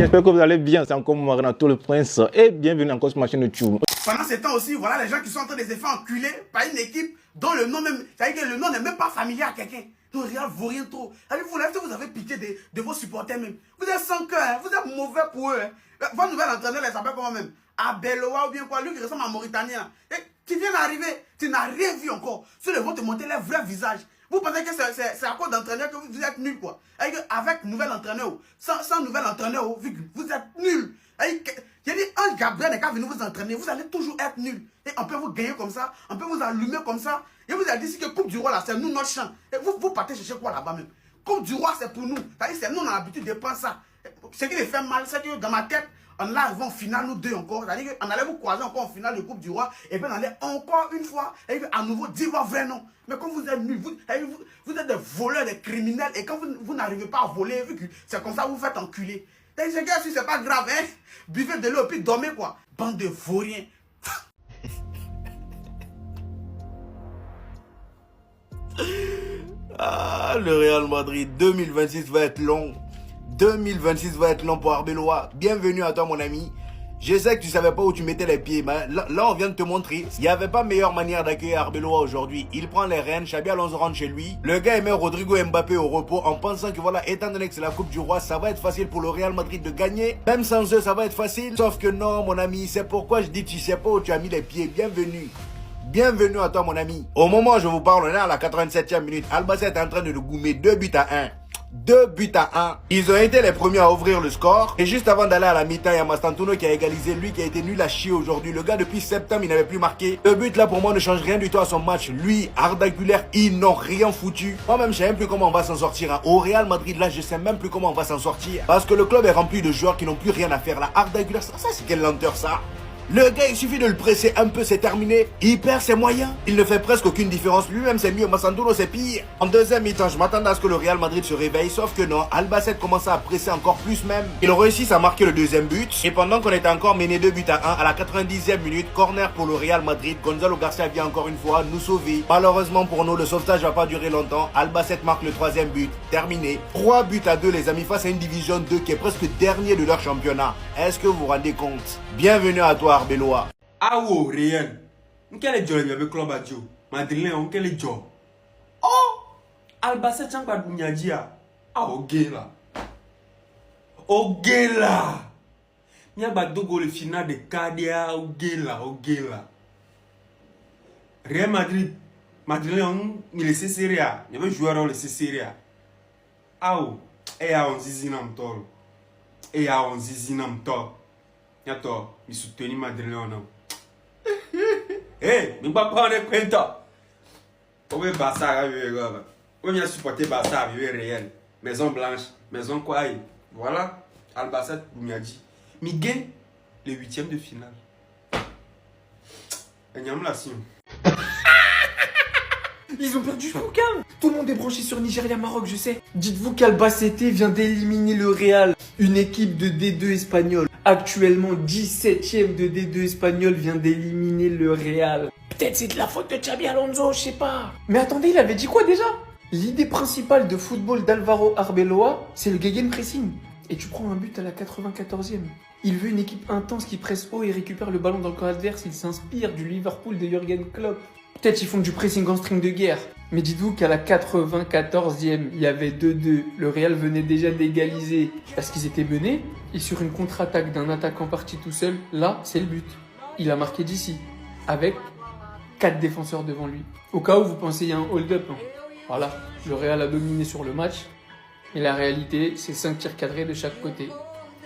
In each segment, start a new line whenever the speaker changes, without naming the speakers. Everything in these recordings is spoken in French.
j'espère que vous allez bien. C'est encore moi, Renato le Prince, et bienvenue encore sur ma chaîne YouTube.
Pendant ces temps aussi, voilà les gens qui sont en train de se faire enculer par une équipe dont le nom même, c'est-à-dire que le nom n'est même pas familier à quelqu'un. Le Real vaut rien trop. Vous avez pitié de vos supporters même. Vous êtes sans cœur, hein? Vous êtes mauvais pour eux. Hein? Votre nouvel entraîneur, il s'appelle comment même? Abeloa ou bien quoi? Lui qui ressemble à Mauritanien. Et tu viens d'arriver, tu n'as rien vu encore. Ceux-là vont te montrer leur vrai visage. Vous pensez que c'est à cause d'entraîneur que vous êtes nul quoi? Avec nouvel entraîneur, sans nouvel entraîneur, vous êtes nul. J'ai dit, un Gabriel n'est qu'à venir vous entraîner, vous allez toujours être nul. Et on peut vous gagner comme ça, on peut vous allumer comme ça. Et vous avez dit que Coupe du Roi là, c'est nous notre champ. Et vous partez chercher quoi là-bas même? Coupe du Roi c'est pour nous. C'est nous on a l'habitude de prendre ça. Ce qui les fait mal, c'est que dans ma tête, on arrive en finale nous deux encore. C'est-à-dire qu'on allait vous croiser encore en finale de Coupe du Roi. Et puis on allait encore une fois, et à nouveau dire votre vrai nom. Mais comme vous êtes nuls, vous êtes des voleurs, des criminels. Et quand vous n'arrivez pas à voler, c'est comme ça que vous faites enculer. C'est gars, si c'est pas grave, hein. Buvez de l'eau et puis dormez quoi. Bande de vauriens.
Ah, le Real Madrid 2026 va être long. 2026 va être long pour Arbeloa. Bienvenue à toi mon ami. Je sais que tu savais pas où tu mettais les pieds, mais là on vient de te montrer. Il n'y avait pas meilleure manière d'accueillir Arbeloa aujourd'hui. Il prend les rênes, Xabi Alonso rentre chez lui. Le gars met Rodrigo Mbappé au repos en pensant que voilà, étant donné que c'est la Coupe du Roi, ça va être facile pour le Real Madrid de gagner. Même sans eux, ça va être facile. Sauf que non mon ami, c'est pourquoi je dis tu sais pas où tu as mis les pieds. Bienvenue. Bienvenue à toi mon ami. Au moment où je vous parle, on est à la 87e minute. Albacete est en train de le goumer 2 buts à 1. 2 buts à 1. Ils ont été les premiers à ouvrir le score. Et juste avant d'aller à la mi-temps, il y a Mastantuono qui a égalisé. Lui qui a été nul à chier aujourd'hui. Le gars depuis septembre, il n'avait plus marqué. Le but là pour moi ne change rien du tout à son match. Lui, Arda Güler, ils n'ont rien foutu. Moi-même, je sais même plus comment on va s'en sortir. Hein. Au Real Madrid là, je sais même plus comment on va s'en sortir. Parce que le club est rempli de joueurs qui n'ont plus rien à faire là. Arda Güler, ça c'est quelle lenteur ça. Le gars, il suffit de le presser un peu, c'est terminé. Il perd ses moyens. Il ne fait presque aucune différence. Lui-même, c'est mieux. Mastantuono, c'est pire. En deuxième mi-temps, je m'attendais à ce que le Real Madrid se réveille. Sauf que non, Albacete commençait à presser encore plus même. Ils réussissent à marquer le deuxième but. Et pendant qu'on était encore mené 2 buts à 1, à la 90e minute, corner pour le Real Madrid. Gonzalo Garcia vient encore une fois nous sauver. Malheureusement pour nous, le sauvetage va pas durer longtemps. Albacete marque le troisième but. Terminé. 3 buts à 2, les amis, face à une division 2 qui est presque dernier de leur championnat. Est-ce que vous vous rendez compte? Bienvenue à toi, Arbeloa.
Ah oh, Real. Quel est le job club à Joe? Madrilène, quel est le job? Oh! Albacete Chankwa Bunyadia. Ah, ok là. Ok là. Il y a pas le final de Cadia. Ok là. Real Madrid. Madrilène, il est Césaria. Il veut jouer dans le Césaria. Ah oh. Et à on zizinam tol. Et à on zizinam tol. Yato, mi soutenu Madrilène. Eh, mais pas prendre compte. On veut Barça, on vient supporter Barça, Real. Maison Blanche, Maison quoi? Voilà, Albacete, vous m'avez dit. Mais gagne les 8e de finale.
Ils ont perdu ce bouquin. Tout le monde est branché sur Nigeria-Maroc, je sais. Dites-vous qu'Albacete vient d'éliminer le Real, une équipe de D2 espagnole. Actuellement 17e de D2 espagnol vient d'éliminer le Real. Peut-être c'est de la faute de Xabi Alonso, je sais pas. Mais attendez, il avait dit quoi déjà? L'idée principale de football d'Alvaro Arbeloa, c'est le gegenpressing. Et tu prends un but à la 94e. Il veut une équipe intense qui presse haut et récupère le ballon dans le camp adverse. Il s'inspire du Liverpool de Jürgen Klopp. Peut-être ils font du pressing en string de guerre. Mais dites-vous qu'à la 94e, il y avait 2-2. Le Real venait déjà d'égaliser parce qu'ils étaient menés. Et sur une contre-attaque d'un attaquant parti tout seul, là, c'est le but. Il a marqué d'ici, avec 4 défenseurs devant lui. Au cas où vous pensez il y a un hold-up. Hein. Voilà, le Real a dominé sur le match. Mais la réalité, c'est 5 tirs cadrés de chaque côté.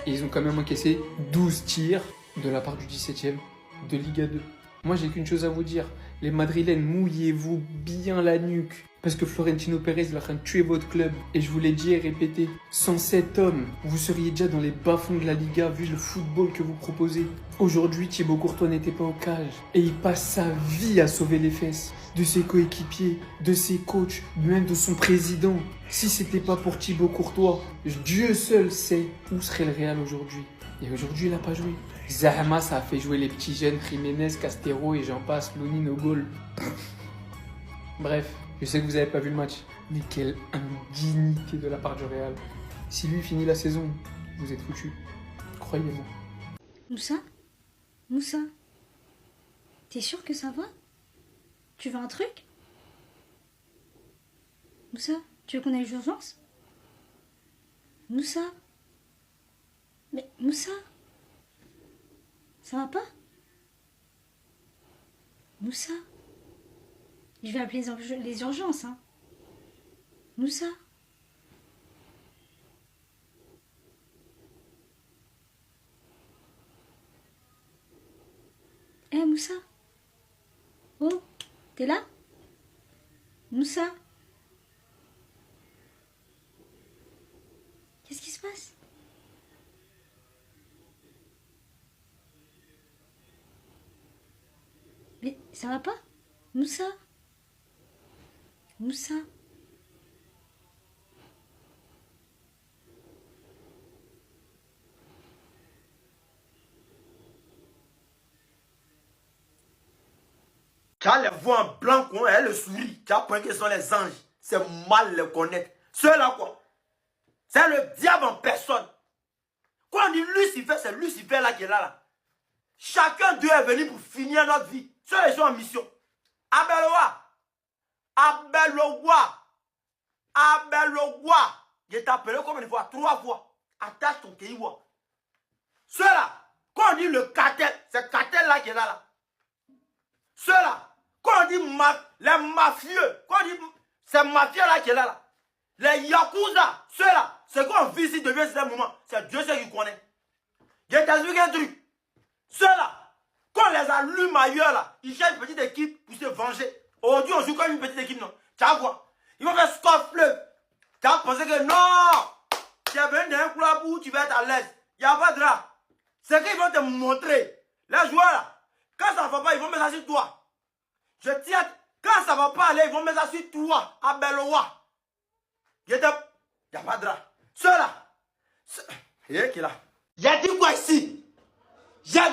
Et ils ont quand même encaissé 12 tirs de la part du 17e de Liga 2. Moi, j'ai qu'une chose à vous dire. Les Madrilènes, mouillez-vous bien la nuque. Parce que Florentino Pérez est en train de tuer votre club. Et je vous l'ai dit et répété, sans cet homme, vous seriez déjà dans les bas-fonds de la Liga vu le football que vous proposez. Aujourd'hui, Thibaut Courtois n'était pas au cage. Et il passe sa vie à sauver les fesses de ses coéquipiers, de ses coachs, même de son président. Si c'était pas pour Thibaut Courtois, Dieu seul sait où serait le Real aujourd'hui. Et aujourd'hui, il n'a pas joué. Zahama, ça a fait jouer les petits jeunes, Jiménez, Castero et j'en passe, Lonin au goal. Bref, je sais que vous n'avez pas vu le match, mais quelle indignité de la part du Real. Si lui finit la saison, vous êtes foutus. croyez-moi.
Moussa? Moussa? T'es sûr que ça va? Tu veux un truc? Moussa, tu veux qu'on aille aux urgences? Moussa? Mais Moussa? Ça va pas? Moussa? Je vais appeler les urgences, hein. Moussa? Eh Moussa? Oh, t'es là? Moussa? Qu'est-ce qui se passe? Mais ça va pas? Moussa? Moussa?
Tu as les voix en blanc, elle le sourit. Tu as point que ce sont les anges. C'est mal les connaître. Ceux-là, quoi. C'est le diable en personne. Quand on dit Lucifer, c'est Lucifer là qui est là. Chacun d'eux est venu pour finir notre vie. Ceux-là, ils sont en mission. Abelowa. Abelowa. Abelowa. Je t'ai appelé combien de fois? 3 fois. Attache ton kéiwa. Ceux-là, quand on dit le cartel, c'est le cartel là qui est là. Ceux-là, quand on dit les mafieux, quand on dit c'est mafia là qui est là. Les yakuza, ceux-là, c'est qu'on visite depuis un certain moment. C'est Dieu seul qui connaît. Je t'explique un truc. Ceux-là, quand on les allume ailleurs là, ils cherchent une petite équipe pour se venger. Aujourd'hui, on joue comme une petite équipe, non? Tu vois quoi? Ils vont faire score-fleuve. Tu as pensé que non, tu es venu dans un club où tu vas être à l'aise. Il n'y a pas de là. C'est qu'ils vont te montrer. Les joueurs là, quand ça ne va pas, ils vont mettre ça sur toi. Je tiens, quand ça ne va pas aller, ils vont mettre ça sur toi, à Belowa. Il n'y a pas de drap. Ceux-là, qui est là? J'ai dit quoi ici?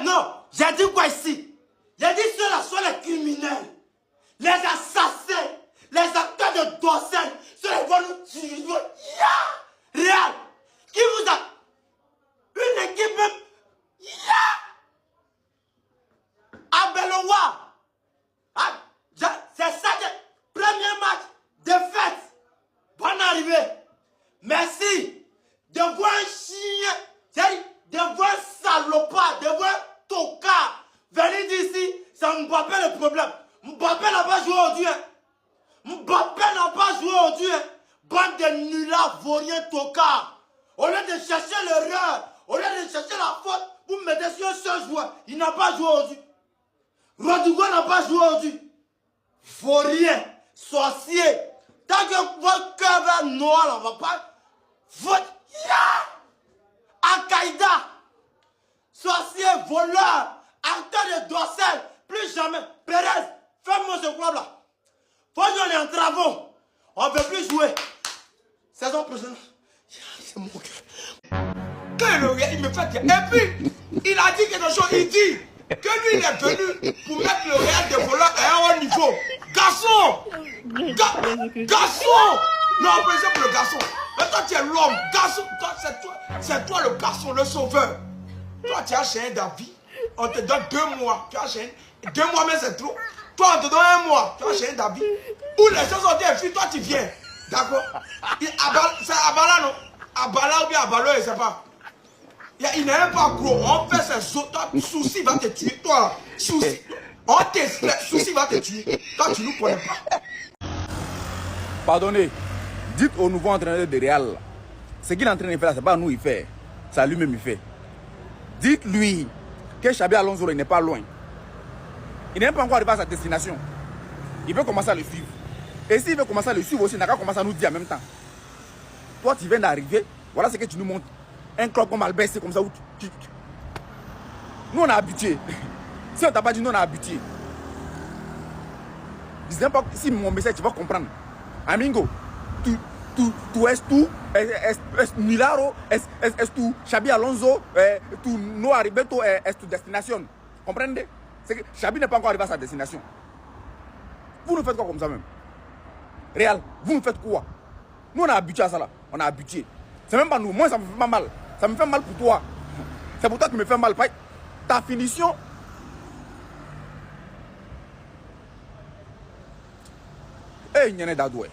Non, j'ai dit quoi ici? J'ai dit ceux-là sont les criminels, les assassins, les acteurs de dossiers. Ceux-là vont nous tuer. Réal, qui vous a une équipe même? Abelowa. C'est ça que premier match défaite. Bonne arrivée. Merci de voir un chien, de voir un salopard, de voir un tocard venir d'ici. Ça Mbappé le problème. Mbappé n'a pas joué aujourd'hui. Mbappé n'a pas joué aujourd'hui. Bande de nullards, vauriens, tocards. Au lieu de chercher l'erreur, au lieu de chercher la faute, vous mettez sur un seul joueur. Il n'a pas joué aujourd'hui. Rodrigo n'a pas joué aujourd'hui. Vaurien, sorcier. Tant que votre cœur va noir, on va pas. Votre. Al-Qaïda, sorcier, voleur, acteur de dorsal, plus jamais. Pérez, fais-moi ce club là. Faut qu'on est en travaux. On ne peut plus jouer. Saison prochaine. C'est mon cœur. Quand il regarde, il me fait. Et puis, il a dit quelque chose. Il dit que lui, il est venu pour mettre le Real des voleurs à un haut niveau. Garçon! Garçon! Non, par exemple, le garçon. Mais toi, tu es l'homme. Garçon, c'est toi le garçon, le sauveur. Toi, tu as chez un David. On te donne 2 mois. Tu as chez 2 mois, mais c'est trop. Toi, on te donne 1 mois. Tu as chez un David. Où les choses ont été toi, tu viens. D'accord? C'est Abala, non? Abala ou bien Abala, je ne sais pas. Il n'est même pas gros. On fait ses autres. Toi, souci va te tuer. Toi, souci. On t'espère. Souci va te tuer. Toi, tu ne nous connais pas.
Pardonnez, dites au nouveau entraîneur de Real, ce qu'il est en train de faire, ce n'est pas nous il fait, c'est lui-même il fait. Dites-lui que Xabi Alonso n'est pas loin. Il n'est même pas encore arrivé à sa destination. Il veut commencer à le suivre. Et s'il veut commencer à le suivre aussi, il n'a qu'à commencer à nous dire en même temps. Toi, tu viens d'arriver, voilà ce que tu nous montres. Un club comme Albert, c'est comme ça où Nous, on est habitués. Si on t'a pas dit, nous, on est habitués. Je ne sais pas si mon message, tu vas comprendre. Amigo, tu es Milaro, es tu Xabi Alonso, tu no arribeto, es tu destination. Comprenez? C'est que Xabi n'est pas encore arrivé à sa destination. Vous nous faites quoi comme ça même? Réal, vous nous faites quoi? Nous on est habitués à ça là, on est habitués. C'est même pas nous, moi ça me fait pas mal. Ça me fait mal pour toi. C'est pour toi que tu me fais mal. Ta finition. Eh, Nyane Dadoué.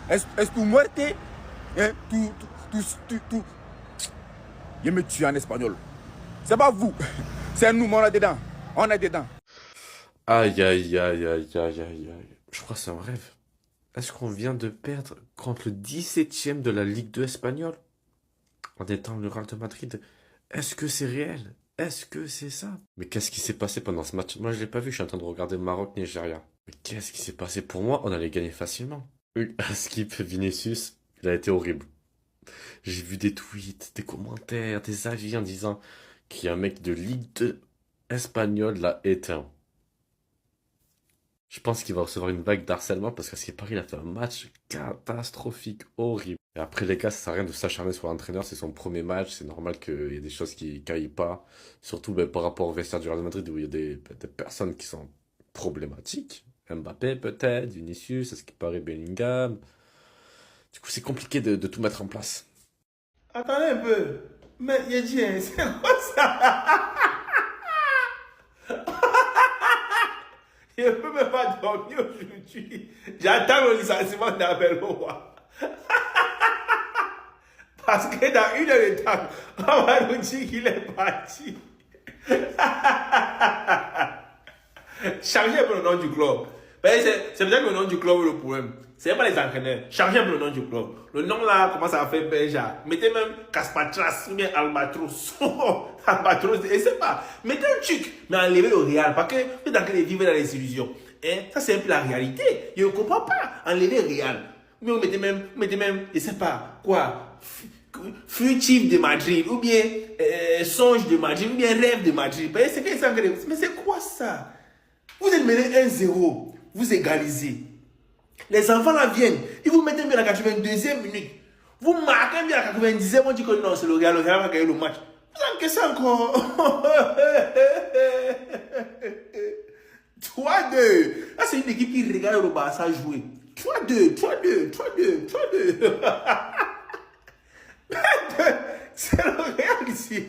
Est-ce que tu muerte? Tu. Je me tue en espagnol. C'est pas vous. C'est nous, mais on est dedans. On est dedans.
Aïe, aïe, aïe, aïe, aïe, aïe, aïe. Je crois que c'est un rêve. Est-ce qu'on vient de perdre contre le 17e de la Ligue 2 espagnole en étant le Real de Madrid? Est-ce que c'est réel? Est-ce que c'est ça? Mais qu'est-ce qui s'est passé pendant ce match? Moi, je l'ai pas vu, je suis en train de regarder Maroc-Nigeria. Mais qu'est-ce qui s'est passé? Pour moi, on allait gagner facilement. Un skip Vinicius, il a été horrible. J'ai vu des tweets, des commentaires, des avis en disant qu'il y a un mec de Ligue 2 espagnole l'a éteint. Je pense qu'il va recevoir une vague d'harcèlement parce qu'à ce qui paraît, il a fait un match catastrophique, horrible. Et après, les gars, ça sert à rien de s'acharner sur l'entraîneur, c'est son premier match, c'est normal qu'il y ait des choses qui caillent pas. Surtout par rapport au vestiaire du Real Madrid où il y a des personnes qui sont problématiques. Mbappé peut-être, Vinicius, à ce qui paraît Bellingham. Du coup, c'est compliqué de tout mettre en place.
Attendez un peu. Mais Yedjien, c'est quoi ça? Je ne peux même pas dormir aujourd'hui. J'attends le licenciement d'Abeloa. Parce que dans une heure de temps, on va nous dire qu'il est parti. Changez un peu le nom du club. C'est peut-être le nom du club le problème. C'est pas les entraîneurs. Changez un peu le nom du club. Le nom là commence à faire Benja. Mettez même Caspatras ou bien Albatros. Albatros, et c'est pas. Mettez un truc, mais enlevez le Real. Parce que vous êtes en train de vivre dans les illusions. Hein? Ça c'est un peu la réalité. Je ne comprends pas. Enlevez le Real. Mais vous mettez même, je sais pas, quoi. Fugitif de Madrid, ou bien songe de Madrid, ou bien rêve de Madrid. Mais c'est quoi ça? Vous êtes mené 1-0, vous égalisez. Les enfants là viennent, ils vous mettent bien à la 82e minute. Vous marquez bien à la 90e, on dit que non, c'est le Real va gagner le match. Vous encaissez encore. 3-2. Là, c'est une équipe qui regarde le Barça jouer. 3-2. C'est le Real ici.